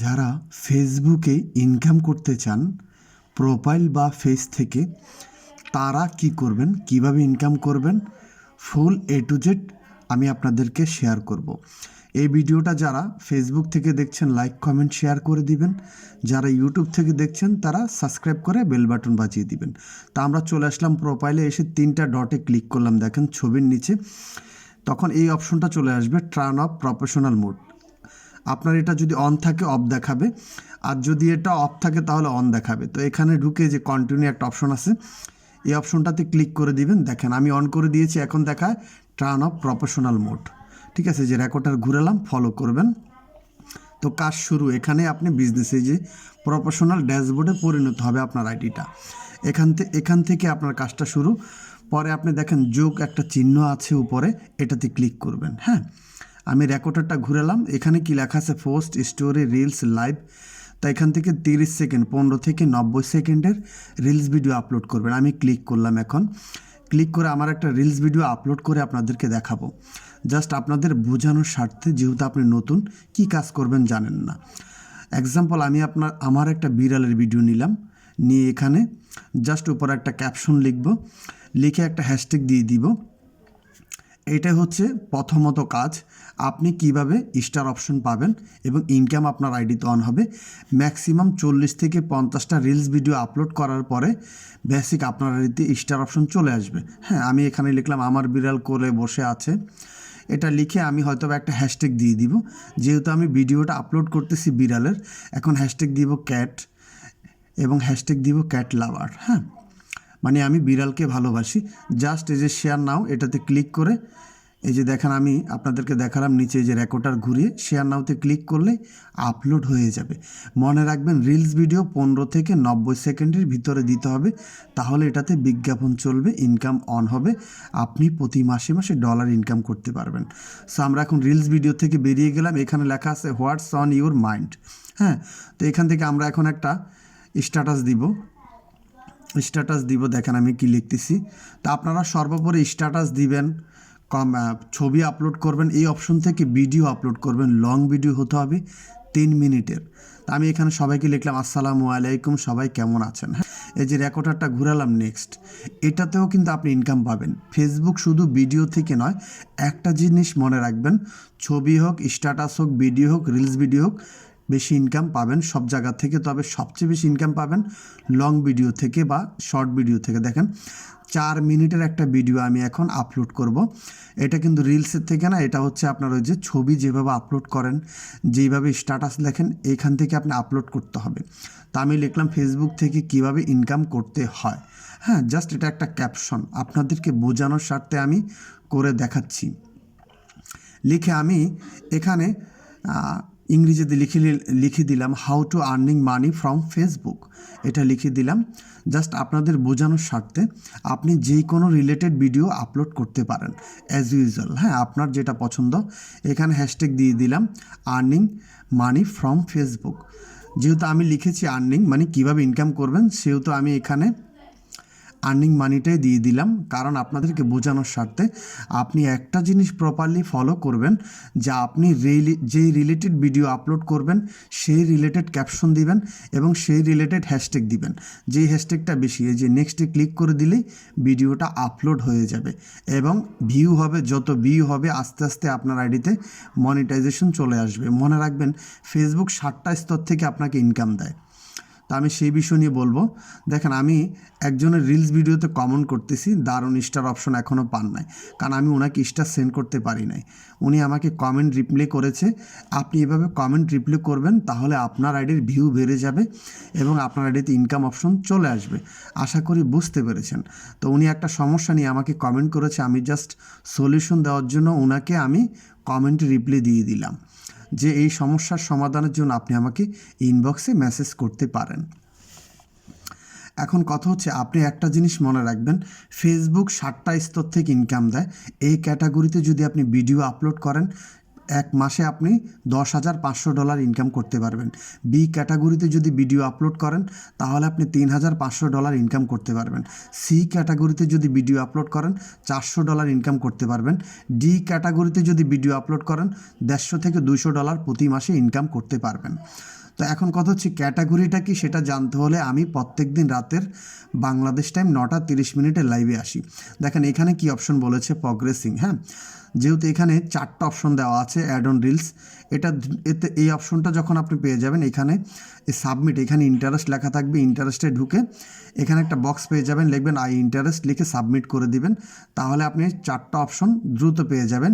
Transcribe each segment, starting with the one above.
যারা ফেসবুকে ইনকাম করতে চান প্রোফাইল বা ফেস থেকে, তারা কি করবেন, কিভাবে ইনকাম করবেন, ফুল A to Z আমি আপনাদেরকে শেয়ার করব। এই ভিডিওটা যারা ফেসবুক থেকে দেখছেন লাইক কমেন্ট শেয়ার করে দিবেন, যারা ইউটিউব থেকে দেখছেন তারা সাবস্ক্রাইব করে বেল বাটন বাজিয়ে দিবেন। তা আমরা চলে আসলাম প্রোফাইলে, এসে 3টা ডটে ক্লিক করলাম, দেখেন ছবির নিচে। তখন এই অপশনটা চলে আসবে, টার্ন অফ প্রফেশনাল মোড। আপনার এটা যদি অন থাকে অফ দেখাবে, আর যদি এটা অফ থাকে তাহলে অন দেখাবে। তো এখানে ঢুকে যে কন্টিনিউ একটা অপশন আছে, এই অপশনটাতে ক্লিক করে দিবেন। দেখেন আমি অন করে দিয়েছি, এখন দেখায় টার্ন অফ প্রফেশনাল মোড। ঠিক আছে, যে রেকর্ডার ঘুরালাম, ফলো করবেন। তো কাজ শুরু। এখানে আপনি বিজনেসে যে প্রফেশনাল ড্যাশবোর্ডে পরিণত হবে আপনার আইডিটা। এখান থেকে আপনার কাজটা শুরু। পরে আপনি দেখেন যোগ একটা চিহ্ন আছে উপরে, এটাতে ক্লিক করবেন। হ্যাঁ, আমি রেকর্ডারটা ঘুরালাম, এখানে কি লেখা আছে পোস্ট, স্টোরি, রিলস, লাইভ। তা এখান থেকে 30 সেকেন্ড, 15 থেকে 90 সেকেন্ডের রিলস ভিডিও আপলোড করবেন। আমি ক্লিক করলাম। এখন ক্লিক করে আমার একটা রিলস ভিডিও আপলোড করে আপনাদেরকে দেখাবো, জাস্ট আপনাদের বোঝানোর স্বার্থে, যেহেতু আপনি নতুন, কি কাজ করবেন জানেন না। এক্সাম্পল, আমি আমার একটা বিড়ালের ভিডিও নিলাম, নিয়ে এখানে জাস্ট উপরে একটা ক্যাপশন লিখব, লিখে একটা হ্যাশট্যাগ দিয়ে দিব। এটাই হচ্ছে প্রথমত কাজ। আপনি কিভাবে স্টার অপশন পাবেন এবং ইনকাম আপনার আইডিতে অন হবে। ম্যাক্সিমাম 40 থেকে 50টা রিলস ভিডিও আপলোড করার পরে বেসিক আপনার আইডিতে স্টার অপশন চলে আসবে। হ্যাঁ, আমি এখানে লিখলাম আমার বিড়াল কোলে বসে আছে। এটা লিখে আমি হয়তো একটা হ্যাশট্যাগ দিয়ে দিব, যেহেতু আমি ভিডিওটা আপলোড করতেছি বিড়ালের। এখন হ্যাশট্যাগ দিব ক্যাট এবং হ্যাশট্যাগ দিব ক্যাট লাভার। হ্যাঁ, মানে আমি বিড়ালকে ভালোবাসি। জাস্ট এই যে শেয়ার নাও, এটাতে ক্লিক করে, এই যে দেখেন আমি আপনাদেরকে দেখালাম নিচে যে রেকর্ডার ঘুরিয়ে শেয়ার নাওতে ক্লিক করলে আপলোড হয়ে যাবে। মনে রাখবেন রিলস ভিডিও 15 থেকে 90 সেকেন্ডের ভিতরে দিতে হবে, তাহলে এটাতে বিজ্ঞাপন চলবে, ইনকাম অন হবে, আপনি প্রতি মাসে মাসে ডলার ইনকাম করতে পারবেন। সো আমরা এখন রিলস ভিডিও থেকে বেরিয়ে গেলাম। এখানে লেখা আছে হোয়াটস অন ইউর মাইন্ড। হ্যাঁ, তো এখান থেকে আমরা এখন একটা স্ট্যাটাস দিব। দেখেন আমি কি লিখতেছি। তা আপনারা সর্বোপরি স্ট্যাটাস দিবেন, ছবি আপলোড করবেন, এই অপশন থেকে ভিডিও আপলোড করবেন। লং ভিডিও হতে হবে 3 মিনিটের। তা আমি এখানে সবাইকে লিখলাম আসসালামু আলাইকুম, সবাই কেমন আছেন। হ্যাঁ, এই যে রেকর্ডারটা ঘুরালাম, নেক্সট। এটাতেও কিন্তু আপনি ইনকাম পাবেন। ফেসবুক শুধু ভিডিও থেকে নয়, একটা জিনিস মনে রাখবেন, ছবি হোক, স্ট্যাটাস হোক, ভিডিও হোক, রিলস ভিডিও হোক, বেশি ইনকাম পাবেন সব জায়গা থেকে। তবে সবচেয়ে বেশি ইনকাম পাবেন লং ভিডিও থেকে বা শর্ট ভিডিও থেকে। দেখেন 4 মিনিটের একটা ভিডিও আমি এখন আপলোড করব। এটা কিন্তু রিলসের থেকে না, এটা হচ্ছে আপনার ওই যে ছবি যেভাবে আপলোড করেন, যেইভাবে স্ট্যাটাস লেখেন, এইখান থেকে আপনি আপলোড করতে হবে। তা আমি লিখলাম ফেসবুক থেকে কিভাবে ইনকাম করতে হয়। হ্যাঁ, জাস্ট এটা একটা ক্যাপশন আপনাদেরকে বোঝানোর স্বার্থে আমি করে দেখাচ্ছি। লিখে আমি এখানে ইংরেজিতে লিখে দিলাম how to earning money from Facebook, এটা লিখে দিলাম জাস্ট আপনাদের বোঝানোর স্বার্থে। আপনি যে কোনো রিলেটেড ভিডিও আপলোড করতে পারেন অ্যাজ ইউজুয়াল। হ্যাঁ, আপনার যেটা পছন্দ। এখানে হ্যাশট্যাগ দিয়ে দিলাম আর্নিং মানি ফ্রম ফেসবুক। যেহেতু আমি লিখেছি আর্নিং মানে কীভাবে ইনকাম করবেন, সেহেতু আমি এখানে আর্নিং মানিটাই দিয়ে দিলাম, কারণ আপনাদেরকে বোঝানোর স্বার্থে। আপনি একটা জিনিস প্রপারলি ফলো করবেন, যে আপনি যেই রিলেটেড ভিডিও আপলোড করবেন সেই রিলেটেড ক্যাপশন দিবেন এবং সেই রিলেটেড হ্যাশট্যাগ দিবেন। যেই হ্যাশট্যাগটা বেশি, এই যে নেক্সটে ক্লিক করে দিলেই ভিডিওটা আপলোড হয়ে যাবে এবং ভিউ হবে। যত ভিউ হবে আস্তে আস্তে আপনার আইডিতে মনিটাইজেশন চলে আসবে। মনে রাখবেন ফেসবুক 7টা স্তর থেকে আপনাকে ইনকাম দেয়। তা আমি সেই বিষয় নিয়ে বলবো। দেখেন আমি একজনের রিলস ভিডিওতে কমেন্ট করতেছি, দারুণ স্টার অপশন এখনও পান নাই, কারণ আমি ওনাকে স্টার সেন্ড করতে পারি নাই। উনি আমাকে কমেন্ট রিপ্লাই করেছে। আপনি এভাবে কমেন্ট রিপ্লাই করবেন, তাহলে আপনার আইডির ভিউ বেড়ে যাবে এবং আপনার আইডিতে ইনকাম অপশন চলে আসবে। আশা করি বুঝতে পেরেছেন। তো উনি একটা সমস্যা নিয়ে আমাকে কমেন্ট করেছে, আমি জাস্ট সলিউশন দেওয়ার জন্য ওনাকে আমি কমেন্টে রিপ্লাই দিয়ে দিলাম যে এই সমস্যার সমাধানের জন্য আপনি আমাকে ইনবক্সে মেসেজ করতে পারেন। এখন কথা হচ্ছে, আপনি একটা জিনিস মনে রাখবেন, ফেসবুক 7টা স্তর থেকে ইনকাম দেয়। এই ক্যাটাগরিতে যদি আপনি ভিডিও আপলোড করেন, এক মাসে আপনি $10,500 ইনকাম করতে পারবেন। বি ক্যাটাগরিতে যদি ভিডিও আপলোড করেন, তাহলে আপনি $3,500 ইনকাম করতে পারবেন। সি ক্যাটাগরিতে যদি ভিডিও আপলোড করেন, $400 ইনকাম করতে পারবেন। ডি ক্যাটাগরিতে যদি ভিডিও আপলোড করেন, $150 থেকে $200 প্রতি মাসে ইনকাম করতে পারবেন। তো এখন কথা হচ্ছে ক্যাটাগরিটা কি সেটা জানতে হলে আমি প্রত্যেক দিন রাতের বাংলাদেশ টাইম 9:30 লাইভে আসি। দেখেন এখানে কি অপশন বলেছে, প্রগ্রেসিং। হ্যাঁ, যেহেতু এখানে 4টা অপশন দেওয়া আছে অ্যাড অন রিলস, এতে এই অপশনটা যখন আপনি পেয়ে যাবেন, এখানে সাবমিট, এখানে ইন্টারেস্ট লেখা থাকবে, ইন্টারেস্টে ঢুকে এখানে একটা বক্স পেয়ে যাবেন, লিখবেন আই ইন্টারেস্ট, লিখে সাবমিট করে দিবেন। তাহলে আপনি 4টা অপশন দ্রুত পেয়ে যাবেন,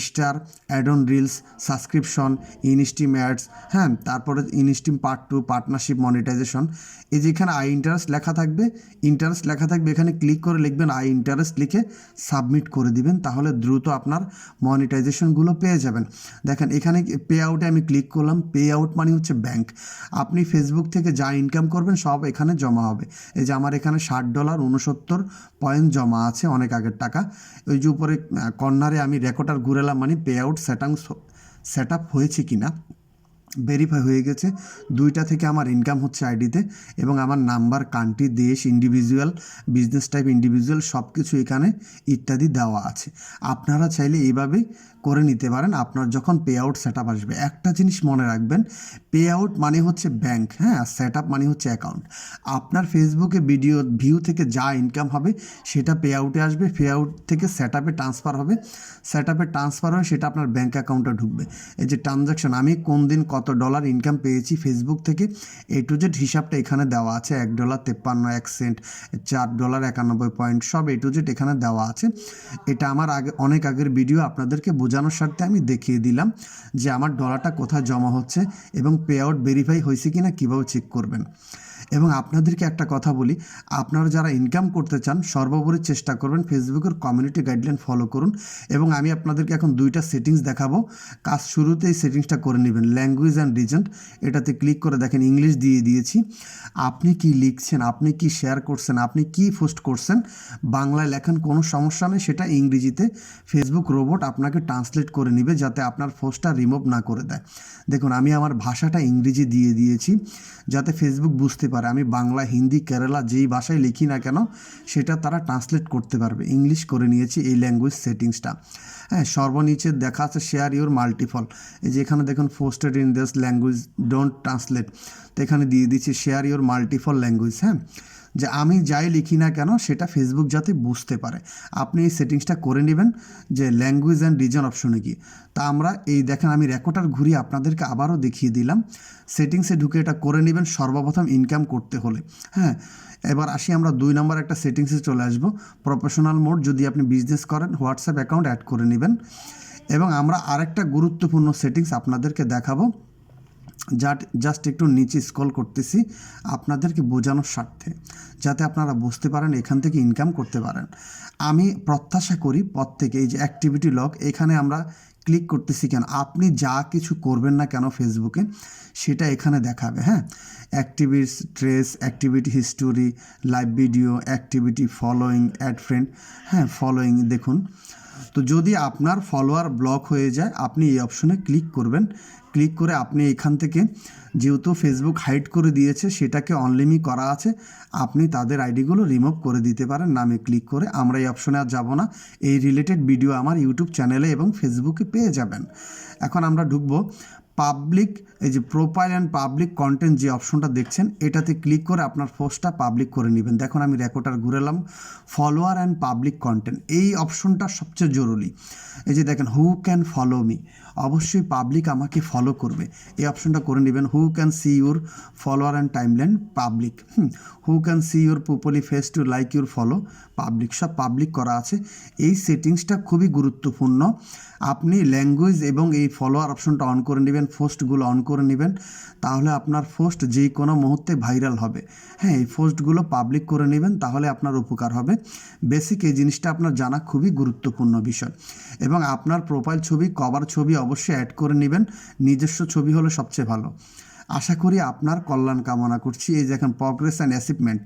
star, add on reels, subscription, instream ads, হ্যাঁ, তারপরে ইনস্টিম পার্ট 2, পার্টনারশিপ, মনিটাইজেশন। এই যে এখানে আই ইন্টারেস্ট লেখা থাকবে, এখানে ক্লিক করে লিখবেন আই ইন্টারেস্ট, লিখে সাবমিট করে দিবেন। তাহলে দ্রুত আপনার মনিটাইজেশনগুলো পেয়ে যাবেন। দেখেন এখানে পে আউটে আমি ক্লিক করলাম। পে আউট মানে হচ্ছে ব্যাংক। আপনি ফেসবুক থেকে যা ইনকাম করবেন সব এখানে জমা হবে। এই যে আমার এখানে $60.69 জমা আছে, অনেক আগের টাকা। ওই যে উপরে কর্নারে আমি রেকর্ডার ঘুরেলাম, মানে পে আউট সেট আপ হয়েছে কিনা, ভেরিফাই হয়ে গেছে। 2টা থেকে আমার ইনকাম হচ্ছে আইডিতে, এবং আমার নাম্বার, কান্ট্রি, দেশ, ইন্ডিভিজুয়াল, বিজনেস টাইপ ইন্ডিভিজুয়াল সব কিছু এখানে ইত্যাদি দেওয়া আছে। আপনারা চাইলে এইভাবেই করে নিতে পারেন আপনার যখন পে আউট সেট আপ আসবে। একটা জিনিস মনে রাখবেন, পে আউট মানে হচ্ছে ব্যাংক, হ্যাঁ, সেট আপ মানে হচ্ছে অ্যাকাউন্ট। আপনার ফেসবুকে ভিডিও ভিউ থেকে যা ইনকাম হবে সেটা পে আউটে আসবে, পে আউট থেকে সেট আপে ট্রান্সফার হবে, সেট আপে ট্রান্সফার হয়ে সেটা আপনার ব্যাঙ্ক অ্যাকাউন্টে ঢুকবে। এই যে ট্রানজ্যাকশন, আমি কোন দিন কত ডলার ইনকাম পেয়েছি ফেসবুক থেকে, A to Z হিসাবটা এখানে দেওয়া আছে। $1.53, $4.91, সব A to Z এখানে দেওয়া আছে। এটা আমার অনেক আগের ভিডিও, আপনাদেরকে বোঝানোর স্বার্থে আমি দেখিয়ে দিলাম যে আমার ডলারটা কোথায় জমা হচ্ছে এবং পে আউট ভেরিফাই হয়েছে কিনা কীভাবে চেক করবেন। এবং আপনাদেরকে একটা কথা বলি, আপনারা যারা ইনকাম করতে চান সর্বোপরি চেষ্টা করবেন ফেসবুকের কমিউনিটি গাইডলাইন ফলো করুন। এবং আমি আপনাদেরকে এখন 2টা সেটিংস দেখাবো। কাজ শুরুতে এই সেটিংসটা করে নেবেন, ল্যাঙ্গুয়েজ অ্যান্ড রিজন, এটাতে ক্লিক করে দেখেন ইংলিশ দিয়ে দিয়েছি। আপনি কি লিখছেন, আপনি কি শেয়ার করছেন, আপনি কি পোস্ট করছেন, বাংলায় লেখেন, কোনো সমস্যা নেই, সেটা ইংরেজিতে ফেসবুক রোবট আপনাকে ট্রান্সলেট করে নেবে, যাতে আপনার পোস্টটা রিমুভ না করে দেয়। দেখুন আমি আমার ভাষাটা ইংরেজি দিয়ে দিয়েছি, যাতে ফেসবুক বুঝতে পারে আমি বাংলা, হিন্দি, কেরালা যেই ভাষায় লিখি না কেন সেটা তারা ট্রান্সলেট করতে পারবে। ইংলিশ করে নিয়েছি এই ল্যাঙ্গুয়েজ সেটিংসটা। হ্যাঁ, সর্বনিচে দেখা আছে শেয়ার ইউর মাল্টিপল, এই যে এখানে দেখুন posted in this language don't translate, তো এখানে দিয়ে দিচ্ছি শেয়ার ইউর মাল্টিপল ল্যাঙ্গুয়েজ। হ্যাঁ, যে আমি যাই লিখি না কেন সেটা ফেসবুক যাতে বুঝতে পারে। আপনি এই সেটিংসটা করে নেবেন যে ল্যাঙ্গুয়েজ অ্যান্ড রিজন অপশনে গিয়ে। তা আমরা এই দেখেন আমি রেকর্ডার ঘুরিয়ে আপনাদেরকে আবারও দেখিয়ে দিলাম। সেটিংসে ঢুকে এটা করে নেবেন সর্বপ্রথম ইনকাম করতে হলে। হ্যাঁ, এবার আসি আমরা 2 নম্বর একটা সেটিংসে চলে আসবো, প্রফেশনাল মোড। যদি আপনি বিজনেস করেন হোয়াটসঅ্যাপ অ্যাকাউন্ট অ্যাড করে নেবেন। এবং আমরা আরেকটা গুরুত্বপূর্ণ সেটিংস আপনাদেরকে দেখাবো, জাস্ট একটু নিচে স্ক্রল করতেছি আপনাদেরকে বোঝানোর স্বার্থে, যাতে আপনারা বুঝতে পারেন এখান থেকে ইনকাম করতে পারেন। আমি প্রত্যাশা করি প্রত্যেকে এই যে অ্যাক্টিভিটি লগ, এখানে আমরা ক্লিক করতেছি কেন, আপনি যা কিছু করবেন না কেন ফেসবুকে সেটা এখানে দেখাবে। হ্যাঁ, activities trace, activity history, live video, activity following, add friend. হ্যাঁ, ফলোয়িং দেখুন। তো যদি আপনার ফলোয়ার ব্লক হয়ে যায় আপনি এই অপশনে ক্লিক করবেন। ক্লিক করে আপনি এখান থেকে, যেহেতু ফেসবুক হাইড করে দিয়েছে সেটাকে অনলিমি করা আছে, আপনি তাদের আইডিগুলো রিমুভ করে দিতে পারেন নামে ক্লিক করে। আমরা এই অপশনে আর যাব না, এই রিলেটেড ভিডিও আমার ইউটিউব চ্যানেলে এবং ফেসবুকে পেয়ে যাবেন। এখন আমরা ঢুকবো পাবলিক, এই যে প্রোফাইল অ্যান্ড পাবলিক কন্টেন্ট যে অপশনটা দেখছেন এটাতে ক্লিক করে আপনার পোস্টটা পাবলিক করে নেবেন। দেখুন আমি রেকর্ডার ঘুরেলাম, ফলোয়ার অ্যান্ড পাবলিক কন্টেন্ট, এই অপশনটা সবচেয়ে জরুরি। এই যে দেখেন হু ক্যান ফলো মি, অবশ্যই পাবলিক আমাকে ফলো করবে, এই অপশনটা করে নেবেন। Who can see your follower and timeline, public. Who can see your properly face to like your follow, public, সব পাবলিক করা আছে। এই সেটিংসটা খুবই গুরুত্বপূর্ণ। আপনি ল্যাঙ্গুয়েজ এবং এই ফলোয়ার অপশনটা অন করে নেবেন, পোস্টগুলো অন করে নেবেন, তাহলে আপনার পোস্ট যে কোনো মুহূর্তে ভাইরাল হবে। হ্যাঁ, এই পোস্টগুলো পাবলিক করে নেবেন, তাহলে আপনার উপকার হবে। বেসিক এই জিনিসটা আপনার জানা খুবই গুরুত্বপূর্ণ বিষয়। এবং আপনার প্রোফাইল ছবি, কভার ছবি অবশ্যই অ্যাড করে নেবেন, নিজস্ব ছবি হলে সবচেয়ে ভালো। আশা করি আপনার কল্যাণ কামনা করছি। এই দেখেন প্রগ্রেস অ্যান্ড অ্যাচিভমেন্ট,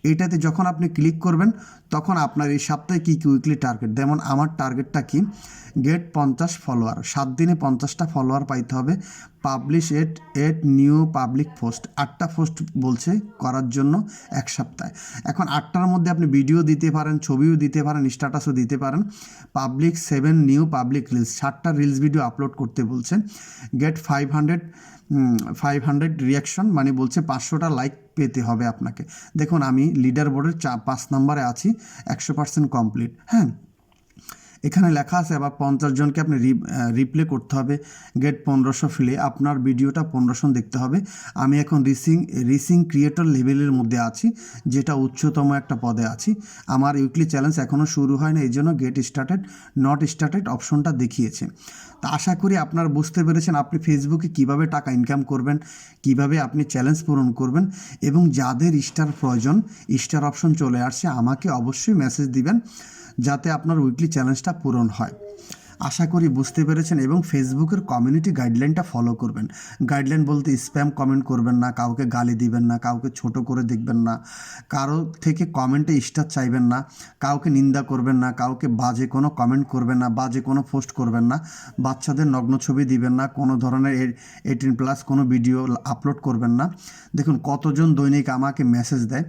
এইটাতে যখন আপনি ক্লিক করবেন তখন আপনার এই সপ্তাহে কী কী উইকলি টার্গেট, যেমন আমার টার্গেটটা কি, গেট 50 ফলোয়ার, 7 দিনে 50টা ফলোয়ার পাইতে হবে, পাবলিশ এট নিউ পাবলিক পোস্ট, 8টা পোস্ট বলছে করার জন্য 1 সপ্তাহে। এখন 8টার মধ্যে আপনি ভিডিও দিতে পারেন, ছবিও দিতে পারেন, স্ট্যাটাসও দিতে পারেন। পাবলিক 7 নিউ পাবলিক রিলস, 7টা রিলস ভিডিও আপলোড করতে বলছে। গেট 500 রিয়াকশন, মানে বলছে 500টা লাইক পেতে হবে আপনাকে। দেখুন আমি লিডার বোর্ডের 5 নম্বরে আছি, 100% কমপ্লিট। হ্যাঁ, এখানে লেখা আছে আবার 50 জনকে আপনি রিপ্লে করতে হবে। গেট 1500 ফিলে, আপনার ভিডিওটা 1500 দেখতে হবে। আমি এখন রিসিং ক্রিয়েটর লেভেলের মধ্যে আছি, যেটা উচ্চতম একটা পদে আছি। আমার উইকলি চ্যালেঞ্জ এখনও শুরু হয় না, এই জন্য গেট স্টার্টেড নট স্টার্টেড অপশনটা দেখিয়েছে। তা আশা করি আপনারা বুঝতে পেরেছেন আপনি ফেসবুকে কিভাবে টাকা ইনকাম করবেন, কিভাবে আপনি চ্যালেঞ্জ পূরণ করবেন। এবং যাদের স্টার প্রয়োজন, স্টার অপশন চলে আসছে, আমাকে অবশ্যই মেসেজ দিবেন যাতে আপনার উইকলি চ্যালেঞ্জটা পূরণ হয়। আশা করি বুঝতে পেরেছেন। এবং ফেসবুকের কমিউনিটি গাইডলাইনটা ফলো করবেন। গাইডলাইন বলতে স্প্যাম কমেন্ট করবেন না, কাউকে গালি দিবেন না, কাউকে ছোট করে দেখবেন না, কারো থেকে কমেন্টে স্টার চাইবেন না, কাউকে নিন্দা করবেন না, কাউকে বাজে কোনো কমেন্ট করবেন না, বাজে কোনো পোস্ট করবেন না, বাচ্চাদের নগ্ন ছবি দিবেন না, কোনো ধরনের 18+ কোনো ভিডিও আপলোড করবেন না। দেখুন কতজন দৈনিক আমাকে মেসেজ দেয়,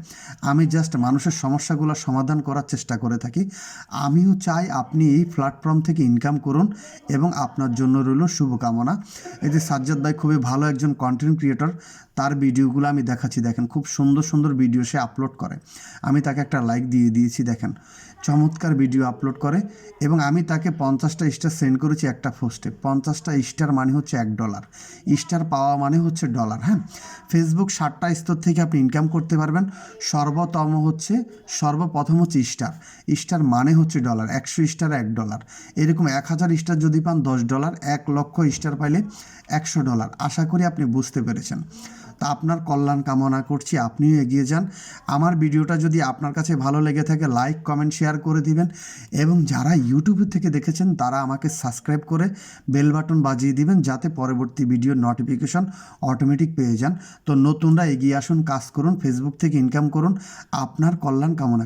আমি জাস্ট মানুষের সমস্যাগুলো সমাধান করার চেষ্টা করে থাকি। আমিও চাই আপনি এই প্ল্যাটফর্ম থেকে ইনকাম করুন এবং আপনার জন্য রইল শুভকামনা। এই যে সাজ্জাদ ভাই খুবই ভালো একজন কন্টেন্ট ক্রিয়েটর, তার ভিডিওগুলো আমি দেখাচ্ছি, দেখেন খুব সুন্দর সুন্দর ভিডিও সে আপলোড করে। আমি তাকে একটা লাইক দিয়ে দিয়েছি, দেখেন চমৎকার ভিডিও আপলোড করে। এবং আমি তাকে 50টা স্টার সেন্ড করেছি একটা পোস্টে। 50টা স্টার মানে হচ্ছে $1, স্টার পাওয়া মানে হচ্ছে ডলার। হ্যাঁ, ফেসবুক 7টা স্তর থেকে আপনি ইনকাম করতে পারবেন। সর্বপ্রথম হচ্ছে স্টার মানে হচ্ছে ডলার, 100 স্টার $1। এরকম 1000 স্টার যদি পান $10, 1 লক্ষ স্টার পাইলে $100। আশা করি আপনি বুঝতে পেরেছেন। তা আপনার কল্যাণ কামনা করছি, আপনিও এগিয়ে যান। আমার ভিডিওটা যদি আপনার কাছে ভালো লেগে থাকে লাইক কমেন্ট শেয়ার করে দিবেন। এবং যারা ইউটিউব থেকে দেখেছেন তারা আমাকে সাবস্ক্রাইব করে বেল বাটন বাজিয়ে দিবেন, যাতে পরবর্তী ভিডিওর নোটিফিকেশন অটোমেটিক পেয়ে যান। তো নতুনরা এগিয়ে আসুন, কাজ করুন, ফেসবুক থেকে ইনকাম করুন, আপনার কল্যাণ কামনা।